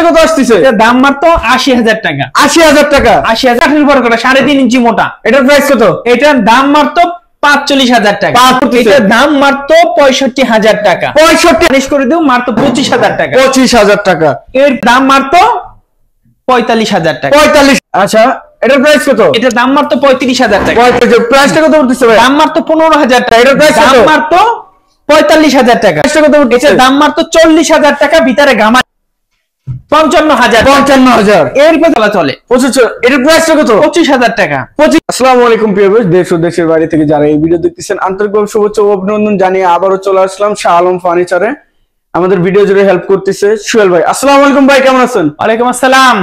কত আসতেছে? এটার দাম মাত্র ৮০,০০০ টাকা। ৮০,০০০ টাকা। ৮০,০০০ নির্ভর করে ৩.৫ ইঞ্চি মোটা। এটার প্রাইস কত? এটার দাম মাত্র ৪৫,০০০ টাকা। এটার দাম মাত্র ৬৫,০০০ টাকা। ৬৫ করে দিও মাত্র ২৫,০০০ টাকা। ২৫,০০০ টাকা। এর দাম মাত্র ৪৫,০০০ টাকা। ৪৫। আচ্ছা এটার প্রাইস কত? এটার দাম মাত্র ৩৫,০০০ টাকা। প্রাইসটা কত উঠতেছে ভাই? দাম মাত্র ১৫,০০০ টাকা। এটার প্রাইস কত? দাম মাত্র ৪৫,০০০ টাকা। প্রাইসটা কত উঠতেছে? এটার দাম মাত্র ৪০,০০০ টাকা। ভিতরে গামা ৫৫,০০০। ৫৫,০০০ এর পেছলা চলে। এটার প্রাইসটা কত? ২৫,০০০ টাকা। আসসালামু আলাইকুম প্রিয় ভিউয়ার্স, দেশ ও দেশের বাইরে থেকে যারা এই ভিডিও দেখতেছেন আন্তরিকভাবে শুভেচ্ছা ও অভিনন্দন জানিয়ে আবারও চলে আসলাম শাহ আলম ফার্নিচারে। আমাদের ভিডিও জুড়ে হেল্প করতেছে সুহেল ভাই। আসসালামু আলাইকুম ভাই, কেমন আছেন? ওয়ালাইকুম আসসালাম।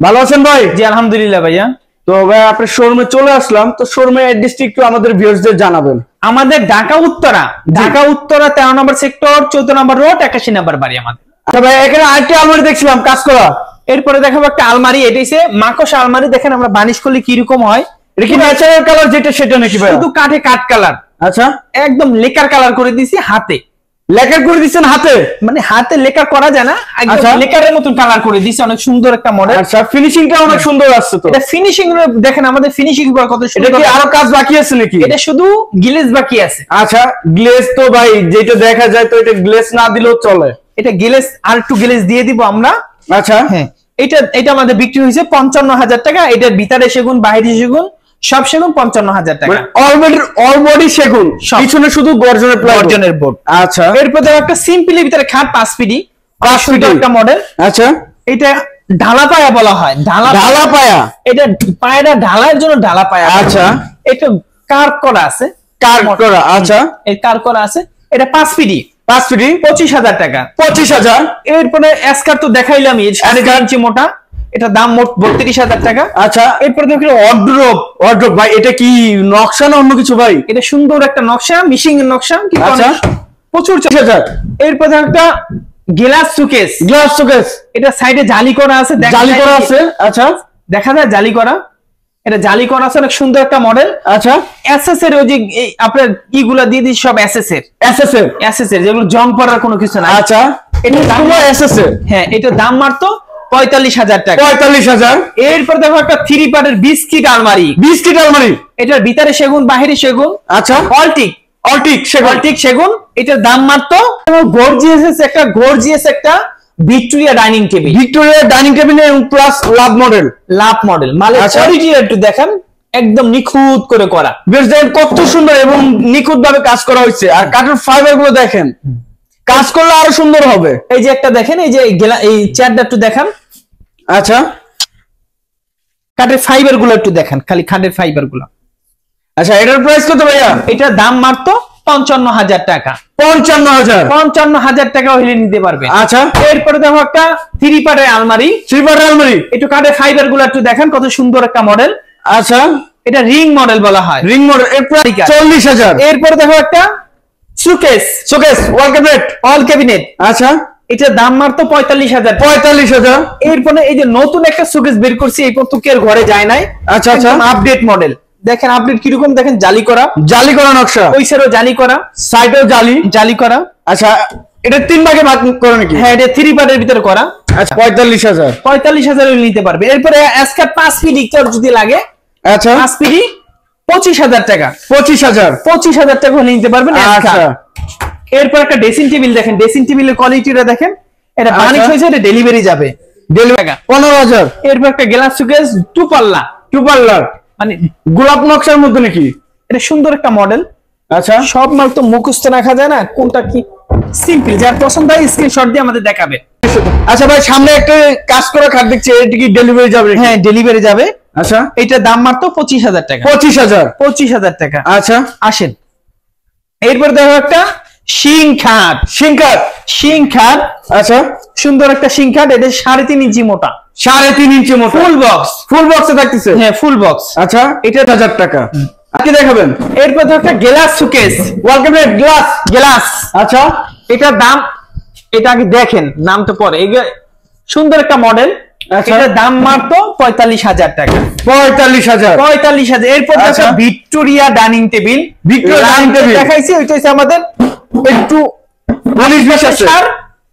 ভালো আছেন ভাই? জি আলহামদুলিল্লাহ ভাইয়া। তো ভাই আপনার শোরুমে চলে আসলাম, তো শোরুমের অ্যাড্রেসটি একটু আমাদের ভিউয়ার্সদের জানাবেন। আমাদের ঢাকা উত্তরা ১৩ নম্বর সেক্টর, ১৪ নম্বর রোড, ৮১ নম্বর বাড়ি আমাদের। আচ্ছা ভাই, এখানে আরেকটি আলমারি দেখছিলাম কাজ করা। এরপরে দেখাবো একটা আলমারি। এটা হচ্ছে মাকড়সা আলমারি। দেখেন আমরা বানিশ করলে কি রকম হয়। এটা কি ন্যাচারাল কালার যেটা সেটা নাকি ভাই? শুধু কাঠে কাঠ কালার। আচ্ছা, একদম লেকার কালার করে দিয়েছি হাতে। লেকার করে দিচ্ছেন হাতে? মানে হাতে লেকার করা যায় না, একদম লেকারের মতন কালার করে দিয়েছি। অনেক সুন্দর একটা মডেল। আচ্ছা, ফিনিশিংটা অনেক সুন্দর আসছে তো। এটা ফিনিশিং দেখেন, আমাদের ফিনিশিং কত সুন্দর। এটা কি আরো কাজ বাকি আছে নাকি? এটা শুধু গ্লেজ বাকি আছে। আচ্ছা, গ্লেজ তো ভাই যেটা দেখা যায় তো এটা গ্লেজ না দিলেও চলে। এটা গ্লেজ আর একটু গ্লেজ দিয়ে দিব আমরা। আচ্ছা হ্যাঁ, এটা আমাদের বিক্রি হয়েছে ৫৫,০০০ টাকা। এটার ভিতরে সেগুন, বাইরে সেগুন, সব সেগুন ৫৫,০০০ টাকা। অল বডি সেগুন, পিছনে শুধু গর্জনের বোর্ড। আচ্ছা, এরপর একটা সিম্পলি ভিতরে খাট ৫ ফিটি একটা মডেল। আচ্ছা, এটা ঢালা পায়া বলা হয়। ঢালা পায়া। এটা পায়টা ঢালার জন্য ঢালা পায়া। আচ্ছা, এটা কার্ভ করা আছে। আচ্ছা, এই কার্ভ করা আছে। এটা ৫ ফিটি ২৫,০০০ টাকা। ২৫,০০০। এরপরে এসকার তো দেখাইলাম, ৪.৫ ইঞ্চি মোটা। এটা দাম মোট ৩২,০০০ টাকা। আচ্ছা, এরপরে দেখো ওয়ার্ড্রোব। ভাই এটা কি নকশা না অন্য কিছু ভাই? এটা সুন্দর একটা নকশা, মিশিং এর নকশা। আচ্ছা, প্রচুর ৪০,০০০। এরপরে একটা গ্লাস শোকেস। এটা সাইডে জালি করা আছে। আচ্ছা, দেখা যায় জালি করা। এটা জালি করা আছে, অনেক সুন্দর একটা মডেল। আচ্ছা, এসএস এর ওই যে আপনার ইগুলা দিয়ে দিই সব এসএস এর যেগুলো জং পড়ার কোনো কিছু নাই। আচ্ছা, এটা দাম এসএস এর। হ্যাঁ, এটা দাম মাত্র ৪৫,০০০ টাকা। ৪৫,০০০। এরপর দেখো একটা 3 পার্টের বিস্কিট আলমারি। এটার ভিতরে সেগুন, বাহিরে সেগুন। আচ্ছা, অল্টিক সেগুন। এটার দাম মাত্র গর্জিয়াস একটা Victoria dining table plus love model মানে কোয়ালিটি একটু দেখেন, একদম নিখুঁত করে করা। বেশ দেখেন কত সুন্দর এবং নিখুঁত ভাবে কাজ করা হয়েছে। আর কাঠের ফাইবার গুলো দেখেন, কাজ করলে আরো সুন্দর হবে। এই যে একটা দেখেন, এই যে এই চেয়ারটা একটু দেখান। আচ্ছা, কাঠের ফাইবার গুলো একটু দেখেন, খালি কাঠের ফাইবার গুলো। আচ্ছা, এটার প্রাইস কত ভাইয়া? এটার দাম মাত্র ৫৫,০০০ টাকা। ৫৫,০০০ টাকা হইলে নিতে পারবে। আচ্ছা, এরপরে দেখো একটা 3 পার্টের আলমারি। একটু কাঠের ফাইবার গুলো একটু দেখেন, কত সুন্দর একটা মডেল। আচ্ছা, এটা রিং মডেল বলা হয়। এর প্রাইস ৪০,০০০। এরপরে দেখো একটা শোকেস অল ক্যাবিনেট। আচ্ছা, এটার দাম মাত্র ৪৫,০০০। এরপরে এই যে নতুন একটা শোকেস বের করছি, এই প্রত্যেকের ঘরে যায় নাই। আচ্ছা, আপডেট মডেল দেখেন। আপডেট কিরকম দেখেন, জালি করা নকশা, ওই সাইডেও জালি করা, সাইডেও জালি করা। আচ্ছা, এটা 3 ভাগে ভাগ করে নাকি? হ্যাঁ, এটা 3 পার্টের ভিতরে করা। আচ্ছা, ৪৫,০০০ নিতে পারবে। এরপরে এসকার 5 ফিট যদি লাগে, আচ্ছা, 5 ফিট ২৫,০০০ টাকা। ২৫,০০০ টাকা হলে নিতে পারবেন। আচ্ছা, এরপর একটা ড্রেসিং টেবিল দেখেন। ড্রেসিং টেবিলের কোয়ালিটিটা দেখেন। এটা বানিশ হয়েছে, এটা ডেলিভারি যাবে। ১৫,০০০। এরপর একটা গ্লাস শোকেস 2 পাল্লার, মানে গোলাপ নকশার মধ্যে নাকি? এটা সুন্দর একটা মডেল। আচ্ছা, সব মাল তো মুখস্থ রাখা যায় না, কোনটা কি সিম্পল। যার পছন্দ হয় স্ক্রিনশট দিয়ে আমাদের দেখাবে। আচ্ছা ভাই, সামনে একটা কাজ করা খাট দেখছি, এটা কি ডেলিভারি যাবে? হ্যাঁ, ডেলিভারি যাবে। আচ্ছা, এটার দাম মাত্র ২৫,০০০ টাকা। ২৫,০০০ টাকা। আচ্ছা, আসেন। এরপর দেখো একটা শিং খাট। আচ্ছা, সুন্দর একটা শিং খাট। এটা ৩.৫ ইঞ্চি মোটা। ফুল বক্সে থাকতেছে। হ্যাঁ, ফুল বক্স। আচ্ছা, এটা ১০০০ টাকা। কি দেখাবেন? এরপর একটা গ্লাস শোকেস, ওয়াল ক্যাবিনেট গ্লাস। আচ্ছা, এটার দাম, এটা আগে দেখেন, নাম তো পরে। সুন্দর একটা মডেল। এটার দাম মাত্র ৪৫,০০০ টাকা। ৪৫,০০০। এরপর একটা ভিক্টোরিয়া ডাইনিং টেবিল। দেখাইছি, ওইটা হচ্ছে আমাদের একটু ১৯-২০ আছে। সার।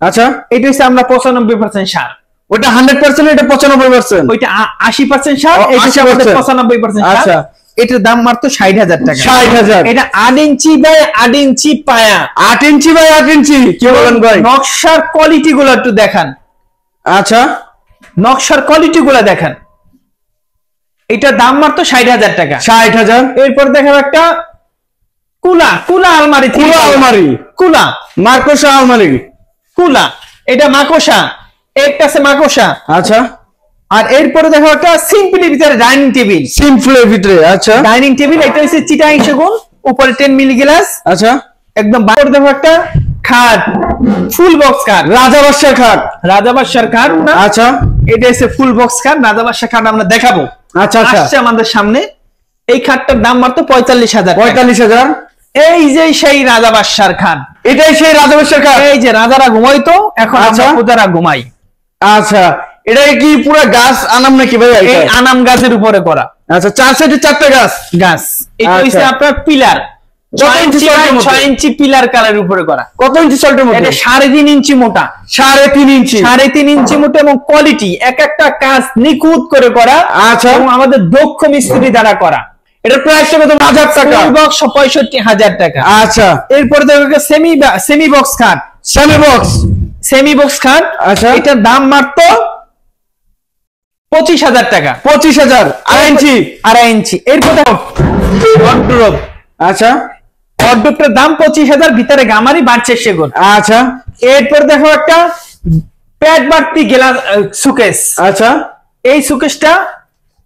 আচ্ছা, এটা হচ্ছে আমরা ৯৫% সার। ওটা 100%, এটা 95%। ওইটা 80% সার, এটা 95% সার। আচ্ছা, এটার দাম মাত্র 60,000 টাকা। 60,000। এটা 8 ইঞ্চি বাই 8 ইঞ্চি পায়া, 8 ইঞ্চি বাই 8 ইঞ্চি। কি বলেন ভাই? নকশার কোয়ালিটি গুলো একটু দেখান। আচ্ছা, নকশার কোয়ালিটি গুলো দেখান। এটার দাম মাত্র 60,000 টাকা। 60,000। এরপর দেখাবো একটা কুলা আলমারি, কুলা মার্কোসা আলমারি, কুলা। এটা মাকোসা, একটা আছে মাকোসা। আচ্ছা। আর এরপরে দেখো একটা সিম্পলের ভিতরে ডাইনিং টেবিল, সিম্পলের ভিতরে। আচ্ছা, ডাইনিং টেবিল। এটা হচ্ছে চিটাং সেগুন, উপরে 10 মিলি গ্লাস, আচ্ছা। একদম বাইরে দেখো একটা খাট, ফুল বক্স খাট, রাজাবাদশাহ খাট, রাজাবাদশার খাট না। আচ্ছা, এটা হচ্ছে ফুল বক্স খাট, রাজাবাদশার খাট আমরা দেখাবো। আচ্ছা আচ্ছা। আসছে আমাদের সামনে। এই খাটটার দাম মাত্র 45,000। 45,000। এই যে সেই রাজাবাদশার খাট, এটাই সেই রাজাবাদশাহ খাট। এই যে রাজারা ঘুমাইতো, এখন আমরা প্রজারা ঘুমাই। আচ্ছা, এটা কি পুরো গাছ আনাম নাকি ভাই? এই আনাম গাছের উপরে করা। আচ্ছা, 4 সাইডে 4টা গাছ। এটা হচ্ছে আপনার পিলার, 6 ইঞ্চি পিলার কালারের উপরে করা। কত ইঞ্চি সল্টের মধ্যে? এটা 3.5 ইঞ্চি মোটা, 3.5 ইঞ্চি, 3.5 ইঞ্চি মোটা, এবং কোয়ালিটি এক একটা কাজ নিখুঁত করে করা। আচ্ছা, এবং আমাদের দক্ষ মিস্ত্রি দ্বারা করা। এটার প্রাইস কত? 1000 টাকা। ফুল বক্স 65,000 টাকা। আচ্ছা, এরপর দেখো সেমি বক্স খাট, সেমি বক্স খাট। আচ্ছা, এটার দাম মাত্র 25,000 টাকা। 25,000। 2.5 ইঞ্চি। এরপর দেখো ওয়ার্ডরোব, আচ্ছা, ওয়ার্ডরোবটার দাম 25,000, ভিতরে গামারি, বাড়ছে সেগুন। আচ্ছা। এরপর দেখো একটা প্যাড বাড়তি গ্লাস সুকেস। আচ্ছা, এই সুকেসটা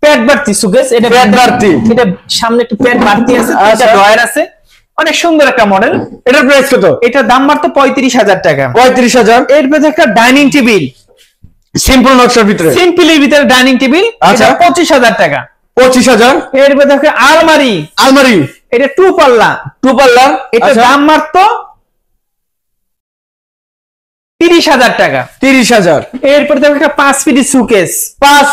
প্যাড বাড়তি সুকেস। এটা প্যাড বাড়তি, এটা সামনে একটু প্যাড বাড়তি আছে, আচ্ছা, ড্রয়ার আছে, অনেক সুন্দর একটা মডেল। এটার প্রাইস কত? এটার দাম মাত্র 35,000 টাকা। 35,000। এরপর একটা ডাইনিং টেবিল, সিম্পল নকশার ভিতরে, সিম্পলের ভিতরে ডাইনিং টেবিল, আচ্ছা, 25,000 টাকা। 25,000। এরপর দেখো আলমারি, এটা 2 পাল্লা, এটার দাম মাত্র 30,000 টাকা। 30,000। এরপর দেখো একটা 5 ফিট সুকেস, 5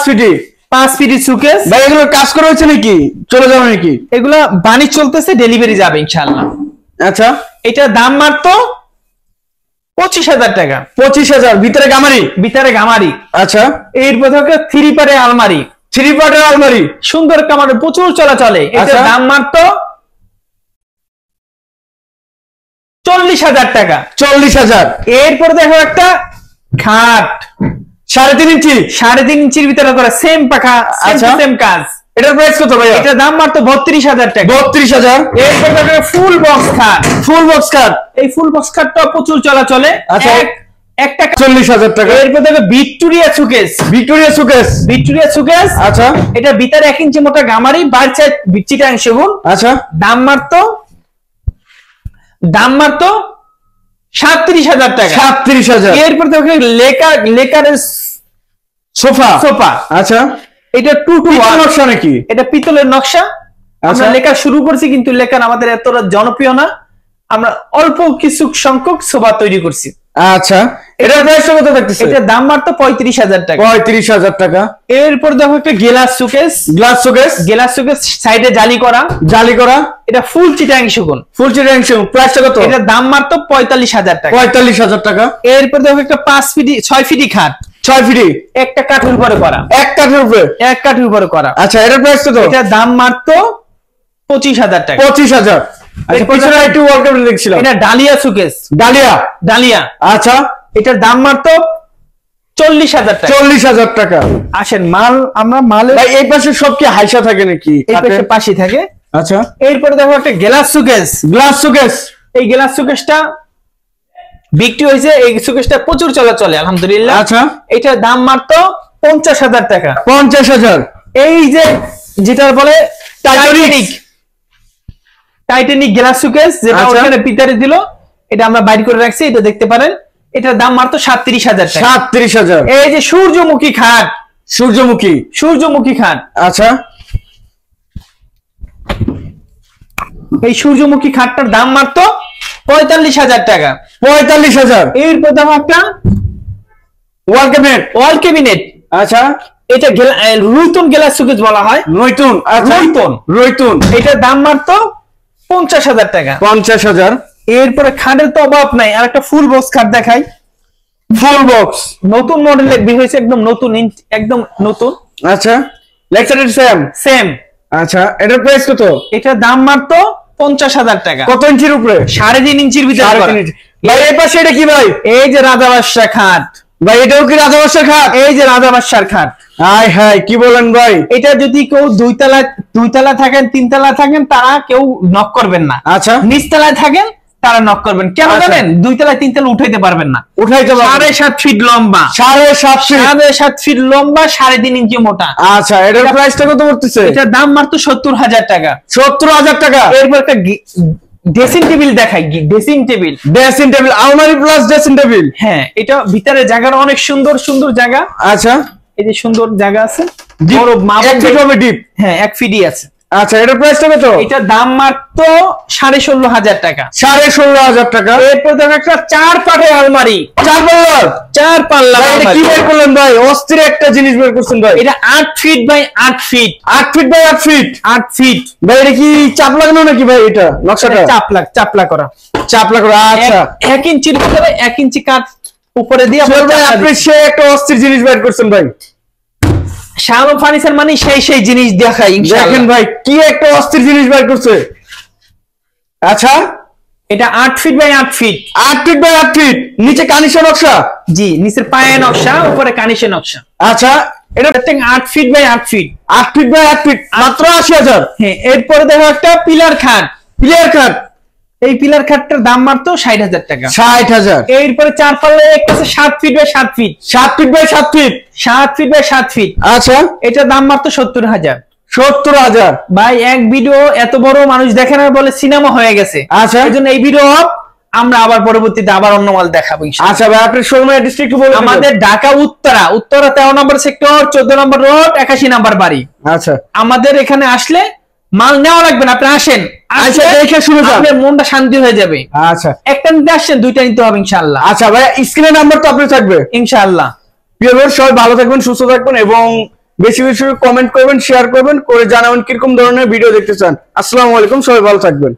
ফিট সুকেস। ভাই এগুলো কাজ করা হয়েছে নাকি? চলে যাবে নাকি? এগুলা বাণিজ্য চলতেছে, ডেলিভারি যাবে ইনশাআল্লাহ। আচ্ছা, এটার দাম মাত্র 25,000 টাকা। 25,000। ভিতরে গামারি। আচ্ছা, এরপর দেখো 3 পারের আলমারি, 3 পার্টের আলমারি, সুন্দর কামার, প্রচুর চলাচলে। এটার দাম মাত্র 40,000 টাকা। 40,000। এরপর দেখো একটা খাট, 3.5 ইঞ্চি, 3.5 ইঞ্চির ভিতরে করা, সেম পাখা, সেম কাজ। এটার প্রাইস কত ভাই? এটার দাম মাত্র 32,000 টাকা। 32,000। এরপর দেখো ফুল বক্স খাট, এই ফুল বক্স খাটটা প্রচুর চলাচলে। আচ্ছা, একটা 40,000 টাকা। এরপর দেখো ভিক্টোরিয়া সুকেস, আচ্ছা, এটা ভিতরে 1 ইঞ্চি মোটা গামারি, বাড়ছে চিটাং সেগুন। আচ্ছা, দাম মাত্র 37,000 টাকা। 37,000। এরপর দেখো লেকারের সোফা, আচ্ছা, এটা 2 to 1 নকশা নাকি? এটা পিতলের নকশা। আমরা লেখা শুরু করছি, কিন্তু লেখা আমাদের এতটা জনপ্রিয় না। আমরা অল্প কিছু সংখ্যক সোফা তৈরি করছি। আচ্ছা, এটার প্রাইস কত থাকতেছে? এটার দাম মাত্র 35,000 টাকা। 35,000 টাকা। এরপর দেখো একটা গ্লাস সুকেস, সাইডে জালি করা, এটা ফুল চিটাং সেগুন, প্রাইসটা কত? এটার দাম মাত্র 45,000 টাকা। 45,000 টাকা। এরপর দেখো একটা 6 ফিটি খাট, 6 ফিট, একটা কাঠের উপরে করা, এক কাঠের উপরে করা। আচ্ছা, এটার প্রাইস কত? এটার দাম মাত্র 25,000 টাকা। 25,000। আচ্ছা, পিছনে একটু ওয়ার্কআউট দেখছিলাম, এটা ডালিয়া সুকেস, ডালিয়া। আচ্ছা, এটার দাম মাত্র 40,000 টাকা। 40,000 টাকা। আসেন আমরা ভাই এই পাশে সব কি হাইসা থাকে নাকি? এই পাশে পাশে থাকে। আচ্ছা, এরপরে দেখো একটা গ্লাস সুকেস, এই গ্লাস সুকেসটা বিক্রি হয়েছে। এই সুকেসটা প্রচুর চলাচলে আলহামদুলিল্লাহ। আচ্ছা, এটার দাম মাত্র 50,000 টাকা। 50,000। এই যেটা বলে টাইটানিক গ্লাস সুকেস, যেটা ওখানে পিতারে দিল, এটা আমরা বাইর করে রাখছি, এটা দেখতে পারেন। এটার দাম মাত্র 37,000 টাকা। 37,000। এই যে সূর্যমুখী খাট, আচ্ছা, এই সূর্যমুখী খাটটার দাম মাত্র 45,000 টাকা। 45,000। এরপর দেখো একটা ওয়াল ক্যাবিনেট, আচ্ছা, এটা রুইতন গ্লাস সুকেস বলা হয়, রয়তুন। এটার দাম মাত্র 50,000 টাকা। 50,000। এরপরে খাটের তো অভাব নাই। আর একটা ফুল বক্স খাট দেখাই, ফুল বক্স নতুন মডেলের বের হয়েছে, একদম নতুন, একদম নতুন। আচ্ছা লেগ সাইড সেম সেম। আচ্ছা এটার প্রাইস কত? এটার দাম মাত্র 50,000 টাকা। কত ইঞ্চির উপরে? 3.5 ইঞ্চির ভিতরে। 3.5 ইঞ্চি। ভাই এই পাশে এটা কি ভাই? এই যে রাজা বাদশাহ খাট ভাই, এটাও কি রাজা বাদশার খাট? এই যে রাজা বাদশার খাট। হাই হাই কি বলেন ভাই? এটা যদি কেউ দুই তলা থাকেন, 3 তলা থাকেন, তারা কেউ নক করবেন না। আচ্ছা নিচ তলায় থাকেন তারা নক করবেন। কেন আচ্ছা। জানেন? 2 তলায় 3 তলা উঠাইতে পারবেন না। উঠাইতে পারবেন। 7.5 ফিট লম্বা, 7.5 ফিট। 7.5 ফিট লম্বা, 3.5 ইঞ্চি মোটা। আচ্ছা এটার প্রাইসটা কত পড়তেছে? এটার দাম মাত্র 70,000 টাকা। 70,000 টাকা। এরপর একটা ড্রেসিং টেবিল দেখাই। ড্রেসিং টেবিল, ড্রেসিং টেবিল, আলমারি প্লাস ড্রেসিং টেবিল। হ্যাঁ, এটা ভিতরে জায়গাটা অনেক সুন্দর সুন্দর জায়গা। আচ্ছা এই যে সুন্দর জায়গা আছে, ডিপ, বড় মা 1 ফিট হবে ডিপ। হ্যাঁ 1 ফিটই আছে। আচ্ছা এটার প্রাইসটা কত? এটার দাম মাত্র 16,500 টাকা। 16,500 টাকা। এরপর দেখো একটা 4 পাটের আলমারি, 4 পাল্লার। 4 পাল্লা ভাই এটা কি বের করলেন ভাই? অস্থির একটা জিনিস বের করছেন ভাই। এটা 8 feet by 8 feet. 8 feet by 8 feet. 8 feet. ভাই এটা কি চাপ লাগানো নাকি ভাই? এটা নকশাটা চাপলা করা। চাপলা করা। আচ্ছা 1 ইঞ্চির ভিতরে 1 ইঞ্চি কাঠ উপরে দিয়ে চল ভাই, আপনি সে একটা অস্থির জিনিস বের করছেন ভাই। শালম ফার্নিচার মানে সেই জিনিস দেখাই ইনশাআল্লাহ। দেখেন ভাই কি একটা অস্থির জিনিস বের করছে। আচ্ছা এটা 8 feet by 8 feet. 8 feet by 8 feet. নিচে কানিশা নকশা। জি, নিচের পায়ে নকশা, উপরে কানিশে নকশা। আচ্ছা এটা 8 feet by 8 feet. 8 feet by 8 feet, মাত্র 80,000। হ্যাঁ, এরপরে দেখো একটা পিলার খাট। পিলার খাট। এই পিলার খাটটার দাম মাত্র 60,000 টাকা। 60,000। এরপরে 4 পাল্লা একটা আছে 7 feet by 7 feet. 7 feet by 7 feet. 7 feet by 7 feet. আচ্ছা এটার দাম মাত্র 70,000। 70,000। ভাই এক ভিডিও এত বড় মানুষ দেখে না, বলে সিনেমা হয়ে গেছে। আচ্ছা এই জন্য এই ভিডিও আমরা আবার পরবর্তীতে আবার অন্য মাল দেখাবো ইনশাআল্লাহ। আচ্ছা ভাই আপনার শোরুমের অ্যাড্রেসটা একটু বলুন। আমাদের ঢাকা উত্তরা 13 নম্বর সেক্টর, 14 নম্বর রোড, 81 নম্বর বাড়ি। আচ্ছা আমাদের এখানে আসলে মাল নেওয়া লাগবে না, আপনি আসেন, আচ্ছা দেখে শুনে যান, আপনার মনটা শান্তি হয়ে যাবে। আচ্ছা একটা নিতে আসছেন, 2টা নিতে হবে ইনশাআল্লাহ। আচ্ছা ভাই স্ক্রিনে নাম্বার তো আপনি থাকবে ইনশাআল্লাহ। প্রিয় ভিউয়ার সবাই ভালো থাকবেন, সুস্থ থাকবেন এবং বেশি বেশি কমেন্ট করবেন, শেয়ার করবেন, করে জানাবেন কিরকম ধরনের ভিডিও দেখতে চান। আসসালামু আলাইকুম, সবাই ভালো থাকবেন।